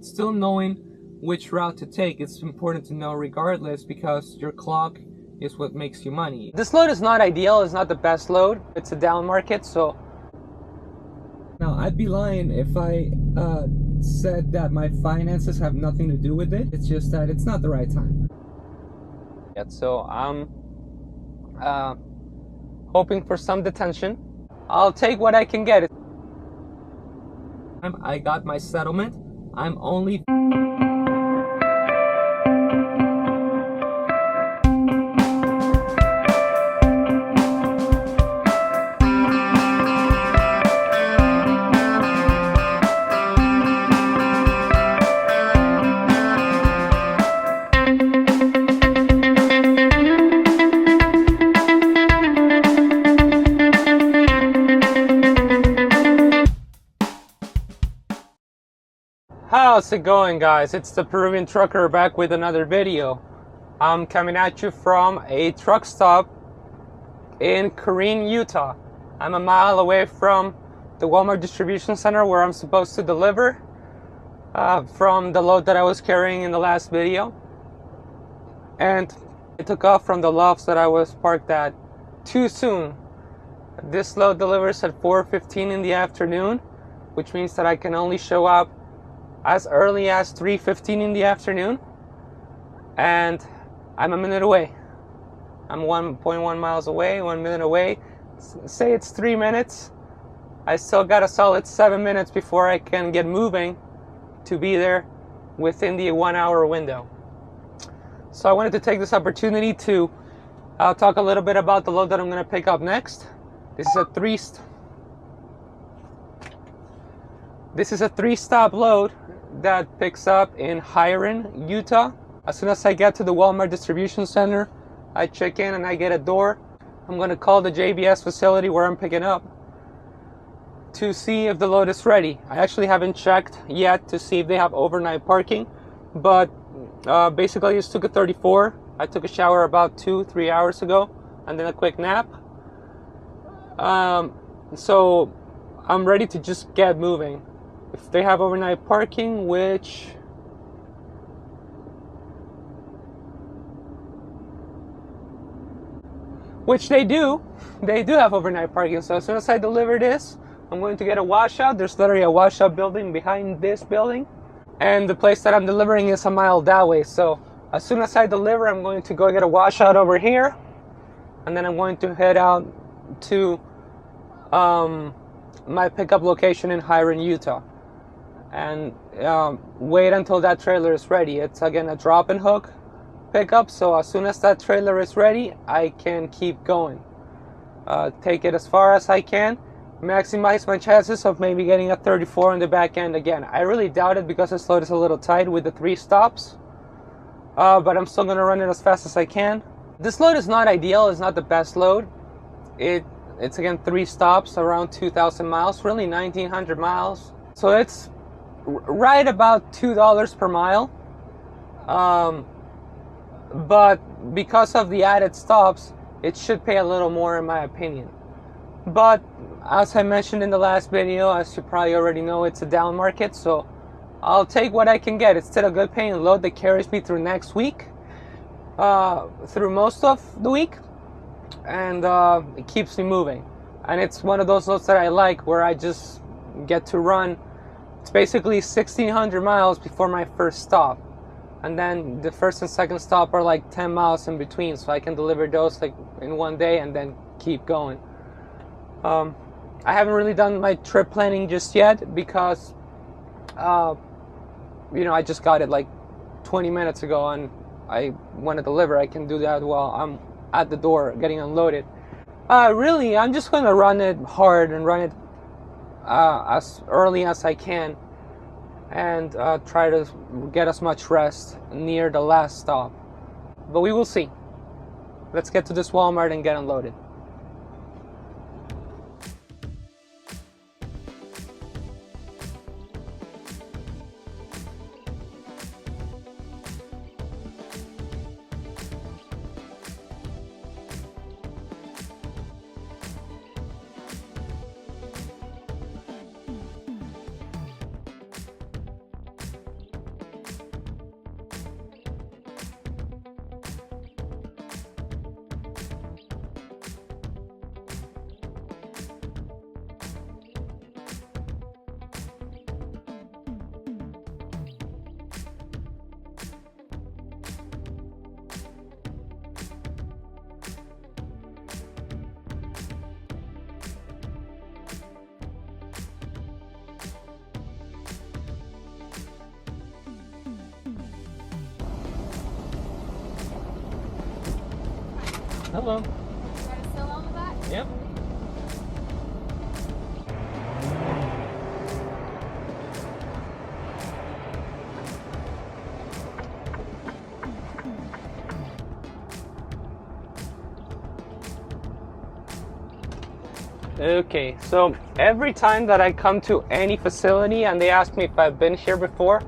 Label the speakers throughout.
Speaker 1: still knowing which route to take, it's important to know regardless, because your clock is what makes you money. This load is not ideal, it's not the best load. It's a down market, so. Now, I'd be lying if I said that my finances have nothing to do with it. It's just that it's not the right time. So I'm hoping for some detention. I'll take what I can get. I got my settlement. I'm only How's it going, guys? It's the Peruvian trucker back with another video. I'm coming at you from a truck stop in Corrine, Utah. I'm a mile away from the Walmart distribution center where I'm supposed to deliver from the load that I was carrying in the last video. And I took off from the lofts that I was parked at too soon. This load delivers at 4:15 in the afternoon, which means that I can only show up as early as 3:15 in the afternoon, and I'm a minute away. I'm 1.1 miles away, 1 minute away. Say it's 3 minutes. I still got a solid 7 minutes before I can get moving to be there within the 1 hour window. So I wanted to take this opportunity to talk a little bit about the load that I'm going to pick up next. This is a three-stop load that picks up in Hiron, Utah. As soon as I get to the Walmart distribution center, I check in and I get a door. I'm going to call the JBS facility where I'm picking up to see if the load is ready. I actually haven't checked yet to see if they have overnight parking, but basically I just took a 34. I took a shower about 2-3 hours ago and then a quick nap. So I'm ready to just get moving. If they have overnight parking, which they do have overnight parking. So as soon as I deliver this, I'm going to get a washout. There's literally a washout building behind this building, and the place that I'm delivering is a mile that way. So as soon as I deliver, I'm going to go get a washout over here, and then I'm going to head out to my pickup location in Hiron, Utah, and wait until that trailer is ready. It's again a drop and hook pickup, so as soon as that trailer is ready, I can keep going. Take it as far as I can, maximize my chances of maybe getting a 34 on the back end again. I really doubt it because this load is a little tight with the 3 stops, but I'm still gonna run it as fast as I can. This load is not ideal, it's not the best load. It's again 3 stops, around 2,000 miles, really 1,900 miles. So it's right about $2 per mile. But because of the added stops, it should pay a little more in my opinion. But as I mentioned in the last video, as you probably already know, it's a down market, so I'll take what I can get. It's still a good paying load that carries me through next week, through most of the week, and it keeps me moving. And it's one of those loads that I like, where I just get to run. It's basically 1,600 miles before my first stop, and then the first and second stop are like 10 miles in between, so I can deliver those like in one day and then keep going. I haven't really done my trip planning just yet because you know, I just got it like 20 minutes ago, and I want to deliver. I can do that while I'm at the door getting unloaded. Really, I'm just going to run it hard and run it as early as I can, and try to get as much rest near the last stop. But we will see. Let's get to this Walmart and get unloaded. Hello.
Speaker 2: Got it still on the back?
Speaker 1: Yep. Okay, so every time that I come to any facility and they ask me if I've been here before,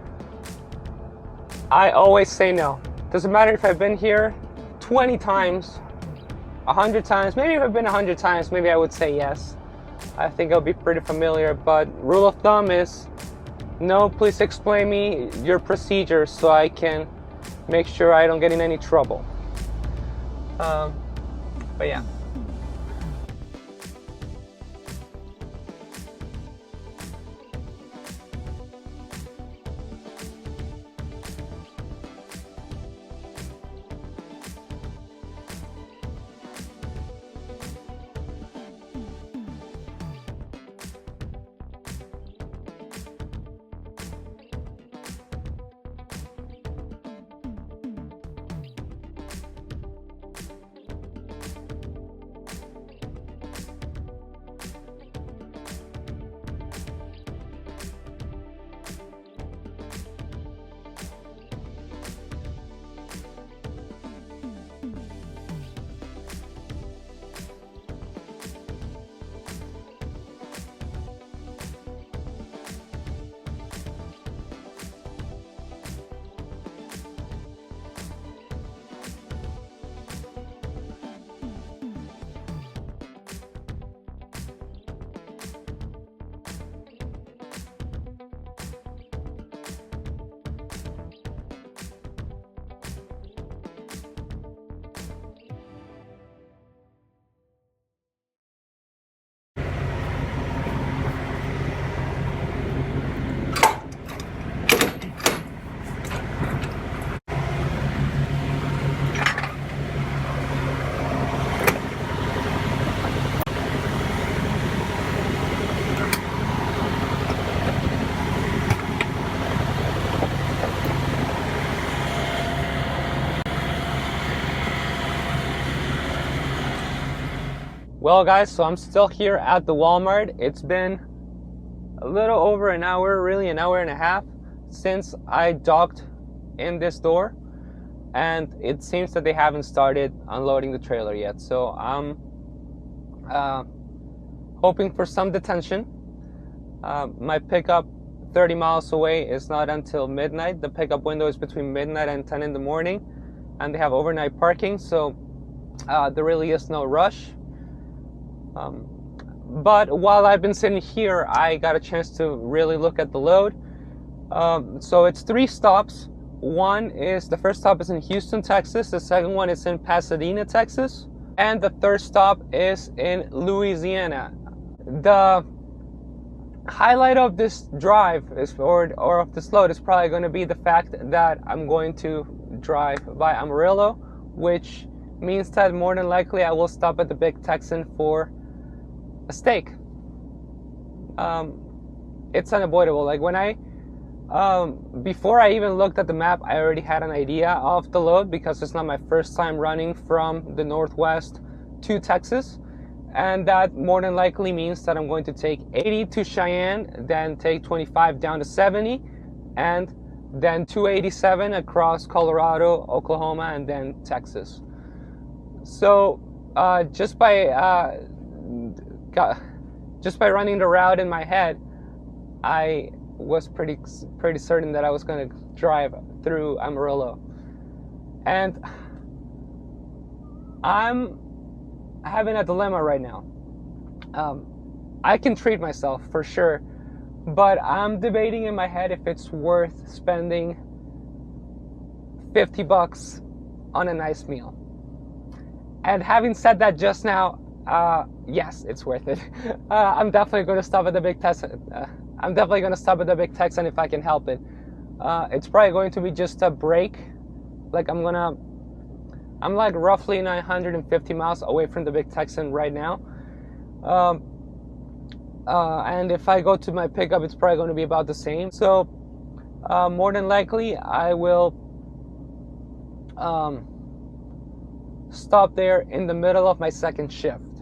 Speaker 1: I always say no. Doesn't matter if I've been here 20 times, 100 times, maybe if I've been 100 times, maybe I would say yes. I think I'll be pretty familiar, but rule of thumb is no, please explain me your procedures so I can make sure I don't get in any trouble. But yeah. Well guys, so I'm still here at the Walmart. It's been a little over an hour, really an hour and a half since I docked in this door, and it seems that they haven't started unloading the trailer yet. So I'm hoping for some detention. My pickup 30 miles away is not until midnight. The pickup window is between midnight and 10 in the morning, and they have overnight parking, so there really is no rush. But while I've been sitting here, I got a chance to really look at the load. So it's 3 stops. The first stop is in Houston, Texas. The second one is in Pasadena, Texas. And the third stop is in Louisiana. The highlight of this drive or of this load is probably going to be the fact that I'm going to drive by Amarillo, which means that more than likely I will stop at the Big Texan for a steak. It's unavoidable. Like when before I even looked at the map, I already had an idea of the load because it's not my first time running from the Northwest to Texas, and that more than likely means that I'm going to take 80 to Cheyenne, then take 25 down to 70, and then 287 across Colorado, Oklahoma, and then Texas. So just by running the route in my head, I was pretty certain that I was going to drive through Amarillo. And I'm having a dilemma right now. I can treat myself for sure, but I'm debating in my head if it's worth spending $50 on a nice meal. And having said that just now, yes, it's worth it. I'm definitely going to stop at the Big Texan. I'm definitely going to stop at the Big Texan if I can help it. It's probably going to be just a break. Like I'm like roughly 950 miles away from the Big Texan right now. And if I go to my pickup, it's probably going to be about the same. So more than likely, I will stop there in the middle of my second shift.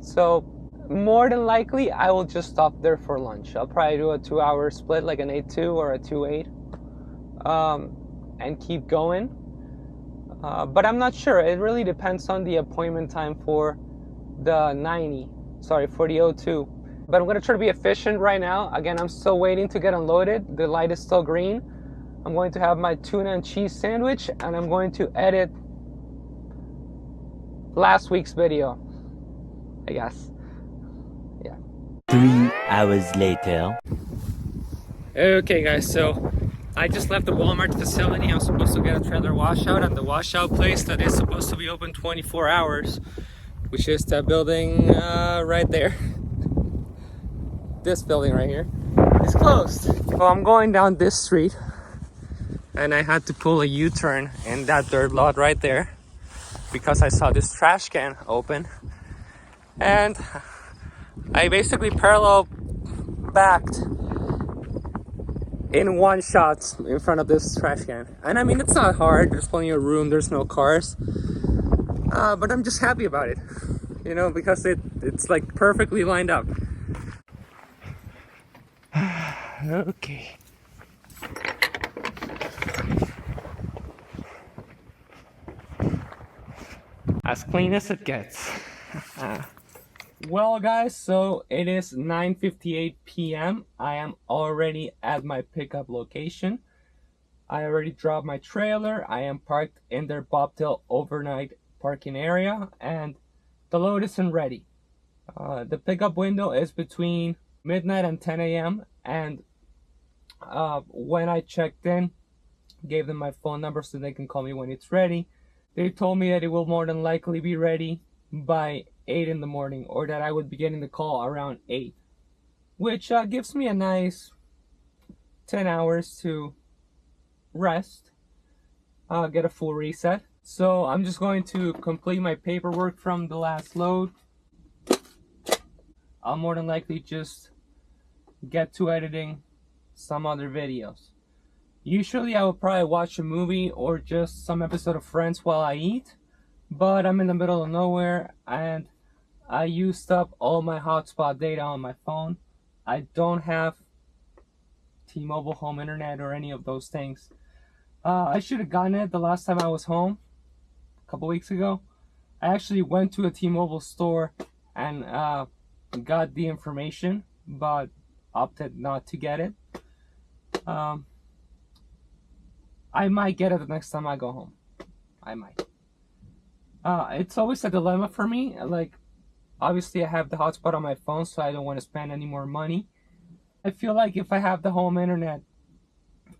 Speaker 1: So more than likely, I will just stop there for lunch. I'll probably do a 2-hour split, like an 8-2 or a 2-8, and keep going. But I'm not sure. It really depends on the appointment time for the 90, for the 02. But I'm going to try to be efficient right now. Again, I'm still waiting to get unloaded. The light is still green. I'm going to have my tuna and cheese sandwich, and I'm going to edit last week's video, I guess. Yeah.
Speaker 3: 3 hours later.
Speaker 1: Okay, guys, so I just left the Walmart facility. I'm supposed to get a trailer washout, and the washout place that is supposed to be open 24 hours, which is that building right there. This building right here is closed. So I'm going down this street, and I had to pull a U-turn in that dirt lot right there because I saw this trash can open, and I basically parallel backed in one shot in front of this trash can. And I mean, it's not hard, there's plenty of room, there's no cars, but I'm just happy about it, you know, because it's like perfectly lined up. Okay. As clean as it gets. Well, guys, so it is 9:58 p.m. I am already at my pickup location. I already dropped my trailer. I am parked in their Bobtail overnight parking area, and the load isn't ready. The pickup window is between midnight and 10 a.m. and when I checked in, gave them my phone number so they can call me when it's ready. They told me that it will more than likely be ready by 8 in the morning, or that I would be getting the call around 8, which gives me a nice 10 hours to rest, get a full reset. So I'm just going to complete my paperwork from the last load. I'll more than likely just get to editing some other videos. Usually I would probably watch a movie or just some episode of Friends while I eat, but I'm in the middle of nowhere and I used up all my hotspot data on my phone. I don't have T-Mobile home internet or any of those things. I should have gotten it the last time I was home, a couple weeks ago. I actually went to a T-Mobile store and got the information, but opted not to get it. I might get it the next time I go home. I might. It's always a dilemma for me. Like, obviously I have the hotspot on my phone, so I don't want to spend any more money. I feel like if I have the home internet,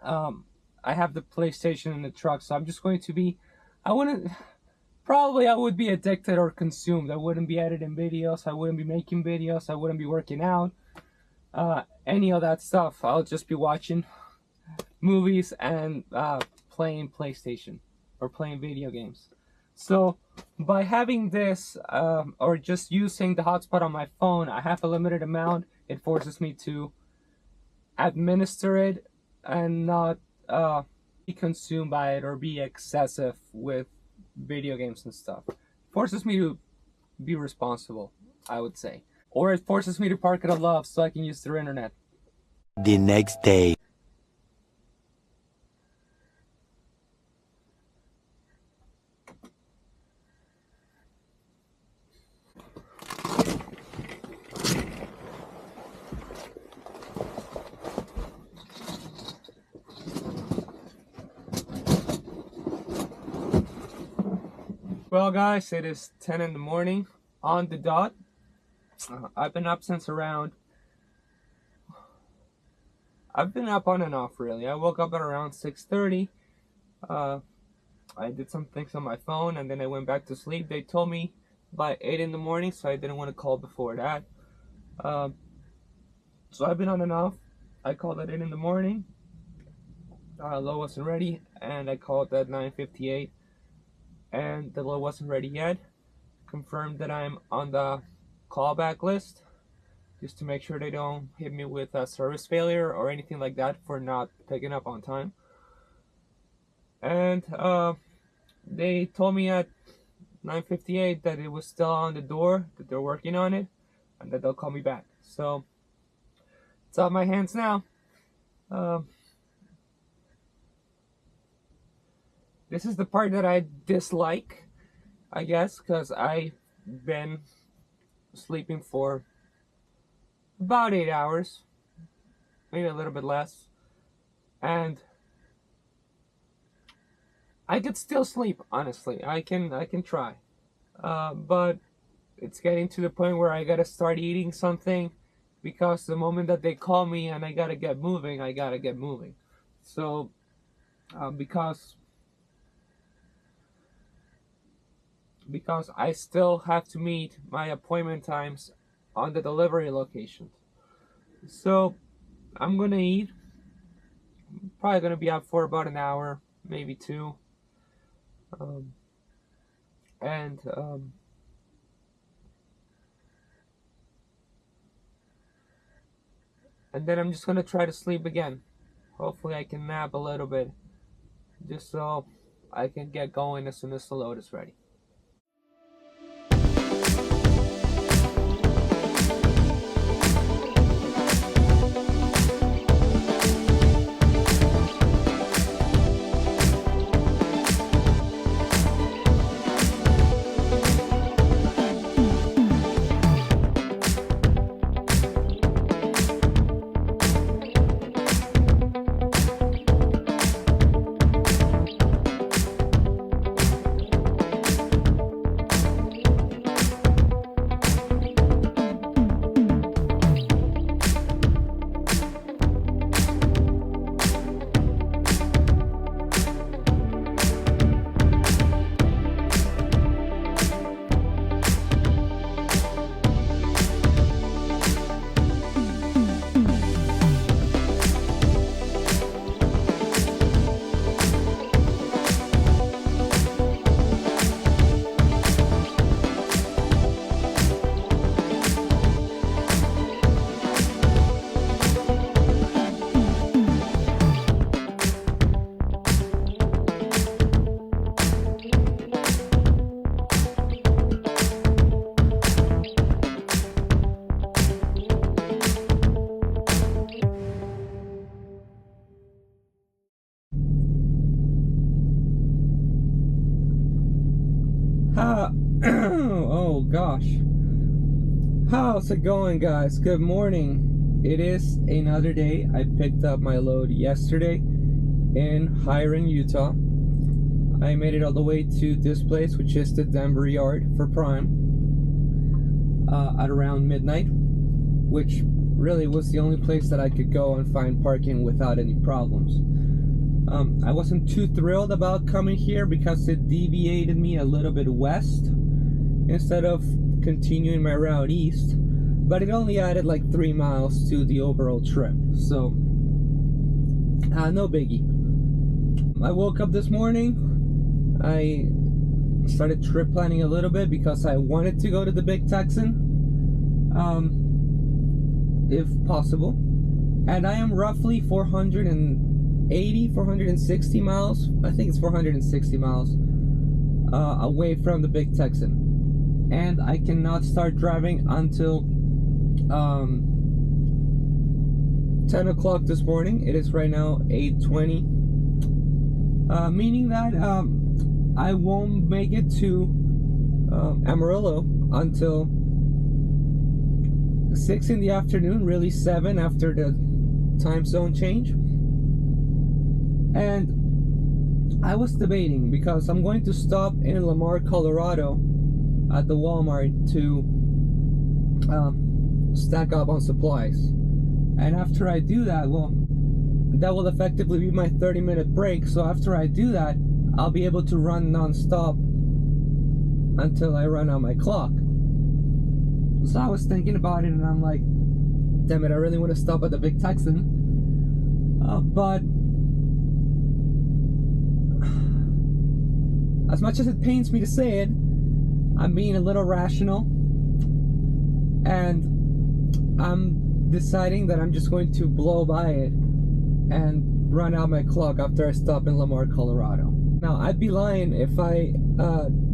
Speaker 1: I have the PlayStation in the truck, so I'm just going to be, I would be addicted or consumed. I wouldn't be editing videos, I wouldn't be making videos, I wouldn't be working out, any of that stuff. I'll just be watching movies and playing PlayStation or playing video games. So by having this or just using the hotspot on my phone, I have a limited amount. It forces me to administer it and not be consumed by it or be excessive with video games and stuff. It forces me to be responsible, I would say. Or it forces me to park at a loft so I can use their internet.
Speaker 3: The next day.
Speaker 1: Well, guys, it is 10 in the morning on the dot. I've been up since around... I've been up on and off, really. I woke up at around 6:30. I did some things on my phone, and then I went back to sleep. They told me by 8 in the morning, so I didn't want to call before that. So I've been on and off. I called at 8 in the morning. Low wasn't ready, and I called at 9:58. And the low wasn't ready yet. Confirmed that I'm on the callback list, just to make sure they don't hit me with a service failure or anything like that for not picking up on time. And they told me at 9:58 that it was still on the door, that they're working on it, and that they'll call me back. So it's off my hands now. This is the part that I dislike, I guess, because I've been sleeping for about 8 hours, maybe a little bit less, and I could still sleep. Honestly, I can try, but it's getting to the point where I gotta start eating something, because the moment that they call me and I gotta get moving, I gotta get moving. So because I still have to meet my appointment times on the delivery location. So I'm gonna eat. I'm probably gonna be out for about an hour, maybe two. And then I'm just gonna try to sleep again. Hopefully I can nap a little bit, just so I can get going as soon as the load is ready. Oh gosh, how's it going, guys? Good morning. It is another day. I picked up my load yesterday in Hiram, Utah. I made it all the way to this place, which is the Denver yard for Prime, at around midnight, which really was the only place that I could go and find parking without any problems. I wasn't too thrilled about coming here because it deviated me a little bit west instead of continuing my route east, but it only added like 3 miles to the overall trip, so no biggie. I woke up this morning, I started trip planning a little bit because I wanted to go to the Big Texan, if possible, and I am roughly 460 miles, I think it's 460 miles away from the Big Texan, and I cannot start driving until 10 o'clock this morning. It is right now 8:20, meaning that I won't make it to Amarillo until 6 in the afternoon, really 7 after the time zone change. And I was debating, because I'm going to stop in Lamar, Colorado at the Walmart to stack up on supplies, and after I do that, well, that will effectively be my 30-minute break. So after I do that, I'll be able to run non-stop until I run out my clock. So I was thinking about it, and I'm like, damn it, I really want to stop at the Big Texan, but as much as it pains me to say it, I'm being a little rational, and I'm deciding that I'm just going to blow by it and run out my clock after I stop in Lamar, Colorado. Now, I'd be lying if I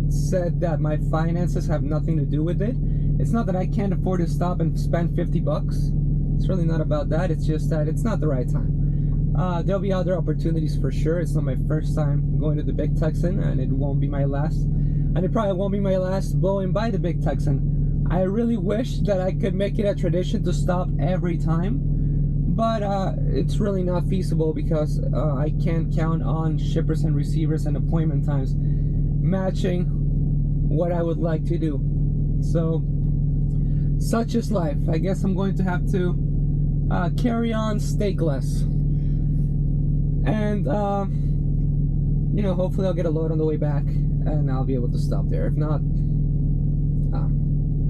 Speaker 1: said that my finances have nothing to do with it. It's not that I can't afford to stop and spend 50 bucks. It's really not about that. It's just that it's not the right time. There'll be other opportunities for sure. It's not my first time going to the Big Texan, and it won't be my last. And it probably won't be my last blowing by the Big Texan. I really wish that I could make it a tradition to stop every time, but it's really not feasible because I can't count on shippers and receivers and appointment times matching what I would like to do. So such is life. I guess I'm going to have to carry on steakless, and you know, hopefully I'll get a load on the way back and I'll be able to stop there. If not,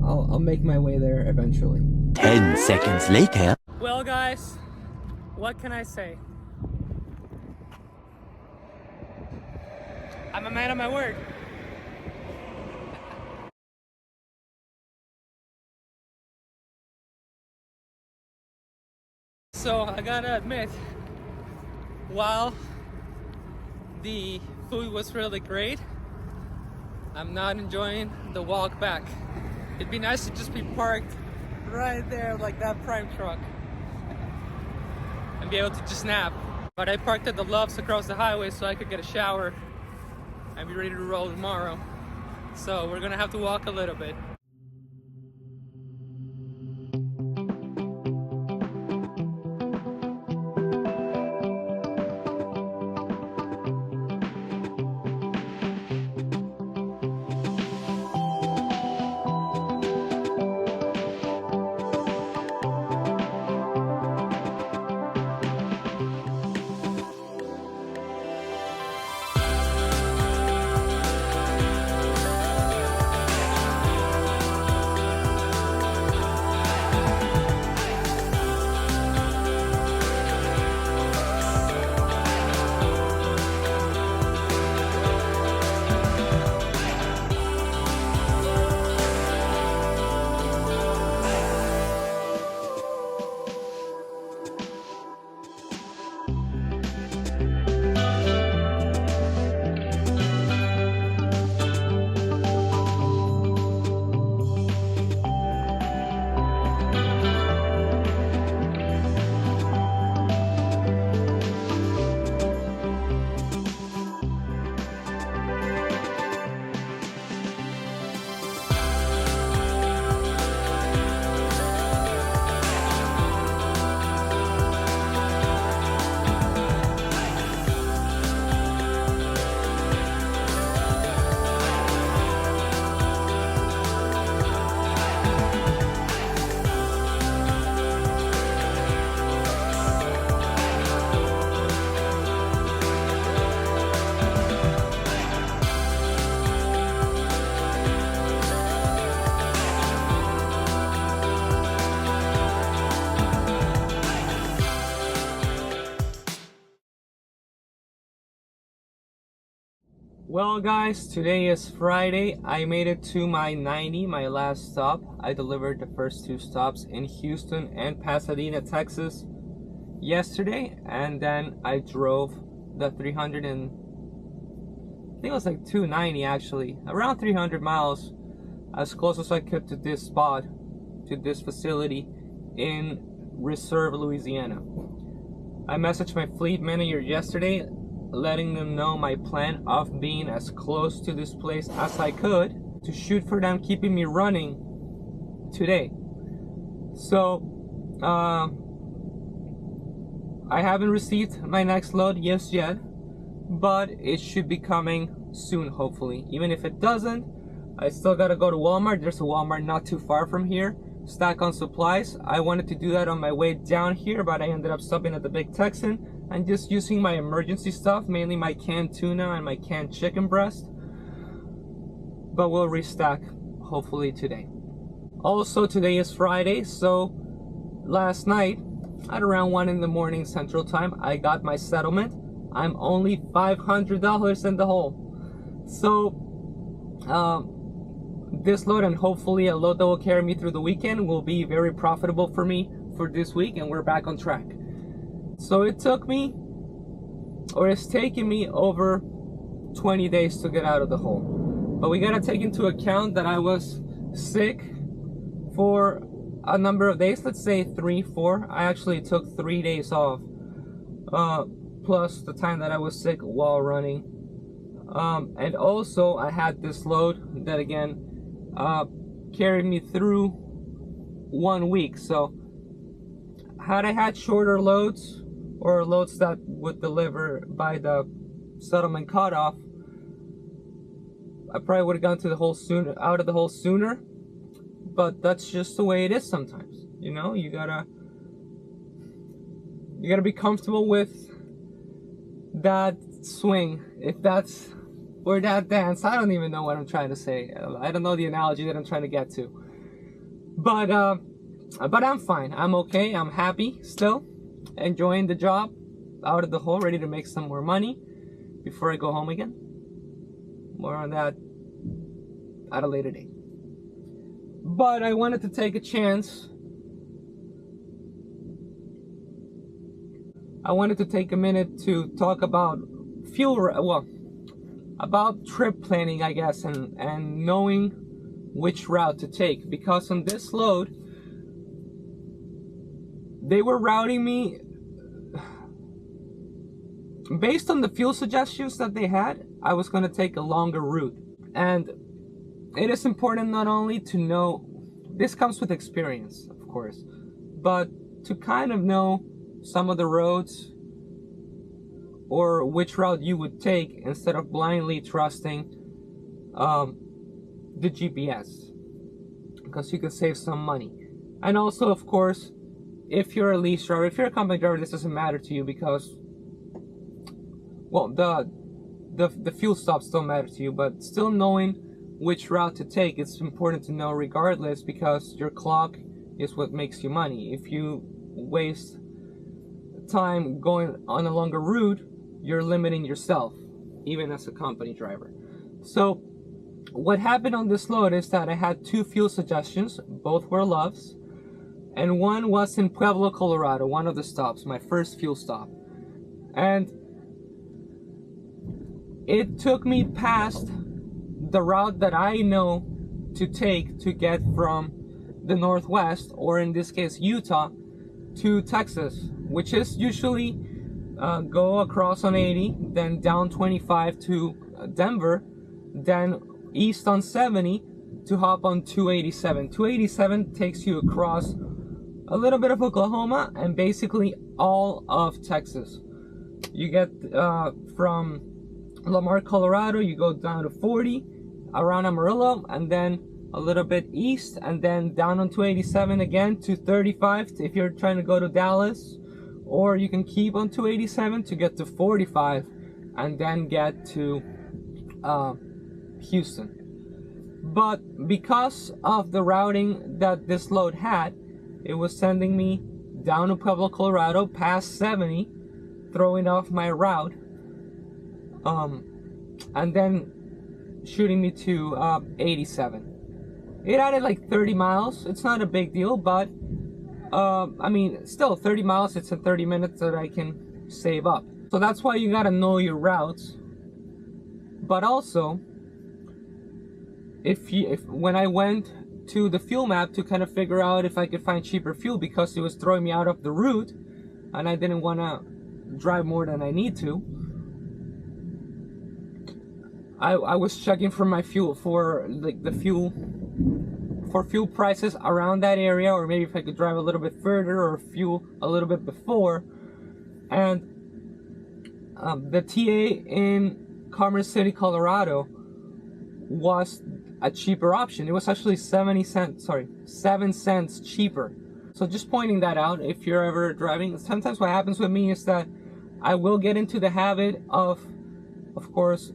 Speaker 1: I'll make my way there eventually.
Speaker 3: 10 seconds later.
Speaker 1: Well, guys, what can I say? I'm a man of my word. So I gotta admit, while the food was really great, I'm not enjoying the walk back. It'd be nice to just be parked right there like that prime truck and be able to just nap. But I parked at the Loves across the highway so I could get a shower and be ready to roll tomorrow. So we're gonna have to walk a little bit. Well, guys, today is Friday. I made it to my 90, my last stop. I delivered the first two stops in Houston and Pasadena, Texas yesterday, and then I drove the 300 and I think it was like 290 actually, around 300 miles, as close as I could to this spot, to this facility in Reserve, Louisiana. I messaged my fleet manager yesterday, letting them know my plan of being as close to this place as I could to shoot for them keeping me running today. So I haven't received my next load just yet, but it should be coming soon, hopefully. Even if it doesn't, I still gotta go to Walmart. There's a Walmart not too far from here, stack on supplies. I wanted to do that on my way down here, but I ended up stopping at the Big Texan and just using my emergency stuff, mainly my canned tuna and my canned chicken breast. But we'll restock hopefully today. Also, today is Friday, so last night at around 1 in the morning Central Time, I got my settlement. I'm only $500 in the hole. So this load, and hopefully a load that will carry me through the weekend, will be very profitable for me for this week, and we're back on track. So it took me, or it's taken me over 20 days to get out of the hole. But we gotta take into account that I was sick for a number of days, let's say 3, 4. I actually took 3 days off, plus the time that I was sick while running. And also I had this load that again carried me through 1 week. So had I had shorter loads, or loads that would deliver by the settlement cutoff, I probably would have gone to the hole sooner, out of the hole sooner. But that's just the way it is sometimes. You know, you gotta be comfortable with that swing, if that's, or that dance. I don't even know what I'm trying to say. I don't know the analogy that I'm trying to get to. But I'm fine. I'm okay. I'm happy still, enjoying the job, out of the hole, ready to make some more money before I go home again. More on that at a later date. But I wanted to take a chance. I wanted to take a minute to talk about about trip planning, I guess, and knowing which route to take. Because on this load, they were routing me based on the fuel suggestions that they had. I was going to take a longer route. And it is important not only to know, this comes with experience, of course, but to kind of know some of the roads or which route you would take instead of blindly trusting the GPS, because you can save some money. And also, of course, if you're a lease driver, if you're a company driver, this doesn't matter to you because, well, the fuel stops don't matter to you, but still knowing which route to take, it's important to know regardless, because your clock is what makes you money. If you waste time going on a longer route, you're limiting yourself, even as a company driver. So what happened on this load is that I had 2 fuel suggestions, both were Loves, and one was in Pueblo, Colorado, one of the stops, my first fuel stop. And it took me past the route that I know to take to get from the Northwest, or in this case Utah, to Texas, which is usually go across on 80, then down 25 to Denver, then east on 70 to hop on 287. 287 takes you across a little bit of Oklahoma and basically all of Texas. You get from Lamar, Colorado, you go down to 40, around Amarillo, and then a little bit east, and then down on 287 again to 35 if you're trying to go to Dallas, or you can keep on 287 to get to 45 and then get to Houston. But because of the routing that this load had, it was sending me down to Pueblo, Colorado, past 70, throwing off my route, and then shooting me to 87. It added like 30 miles. It's not a big deal, but I mean, still 30 miles, it's in 30 minutes that I can save up. So that's why you gotta know your routes. But also, if when I went to the fuel map to kind of figure out if I could find cheaper fuel, because it was throwing me out of the route and I didn't want to drive more than I need to, I was checking for my fuel, for like the fuel, for fuel prices around that area, or maybe if I could drive a little bit further or fuel a little bit before. And the TA in Commerce City, Colorado was a cheaper option. It was actually 7 cents cheaper. So just pointing that out, if you're ever driving, sometimes what happens with me is that I will get into the habit of course,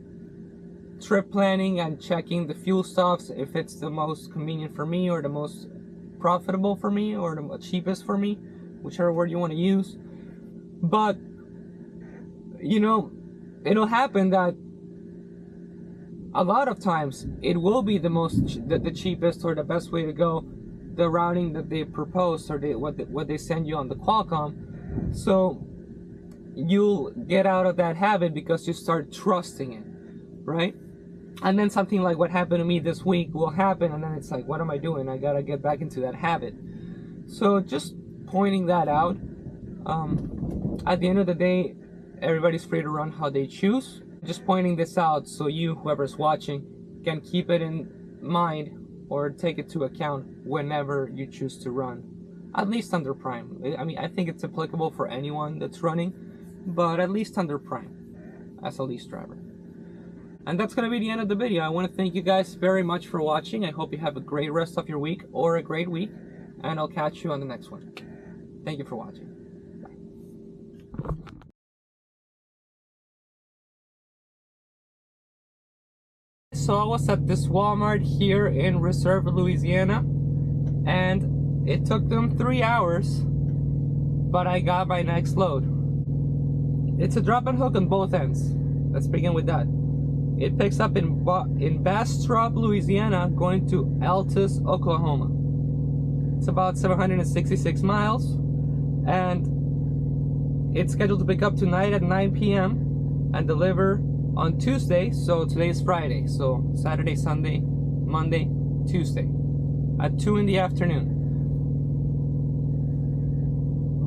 Speaker 1: trip planning and checking the fuel stops, if it's the most convenient for me, or the most profitable for me, or the cheapest for me, whichever word you want to use. But you know, it'll happen that a lot of times it will be the cheapest or the best way to go, the routing that they propose, or what they send you on the Qualcomm. So you'll get out of that habit because you start trusting it. right? And then something like what happened to me this week will happen, and then it's like, what am I doing? I gotta get back into that habit. So just pointing that out. At the end of the day, everybody's free to run how they choose. Just pointing this out so you, whoever's watching, can keep it in mind or take it to account whenever you choose to run, at least under prime. I mean, I think it's applicable for anyone that's running, but at least under prime as a lease driver. And that's gonna be the end of the video. I want to thank you guys very much for watching. I hope you have a great rest of your week or a great week, and I'll catch you on the next one. Thank you for watching. So I was at this Walmart here in Reserve, Louisiana, and it took them 3 hours, but I got my next load. It's a drop and hook on both ends. Let's begin with that. It picks up in Bastrop, Louisiana, going to Altus, Oklahoma. It's about 766 miles, and it's scheduled to pick up tonight at 9 p.m. and deliver on Tuesday. So today is Friday, so Saturday, Sunday, Monday, Tuesday at 2 in the afternoon.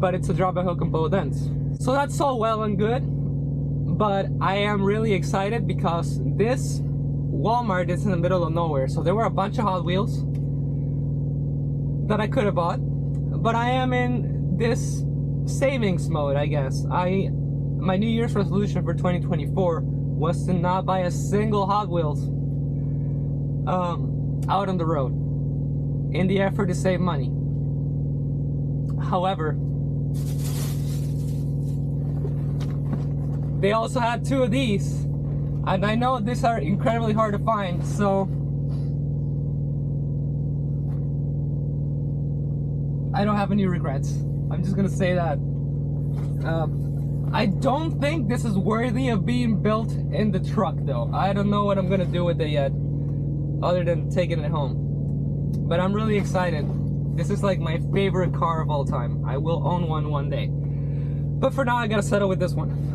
Speaker 1: But it's a drop and hook on both ends. So that's all well and good, but I am really excited because this Walmart is in the middle of nowhere. So there were a bunch of Hot Wheels that I could have bought, but I am in this savings mode, I guess. My New Year's resolution for 2024 was to not buy a single Hot Wheels out on the road in the effort to save money. However, they also had 2 of these, and I know these are incredibly hard to find, so I don't have any regrets. I'm just gonna say that. I don't think this is worthy of being built in the truck though. I don't know what I'm gonna do with it yet, other than taking it home. But I'm really excited. This is like my favorite car of all time. I will own one day. But for now, I gotta settle with this one.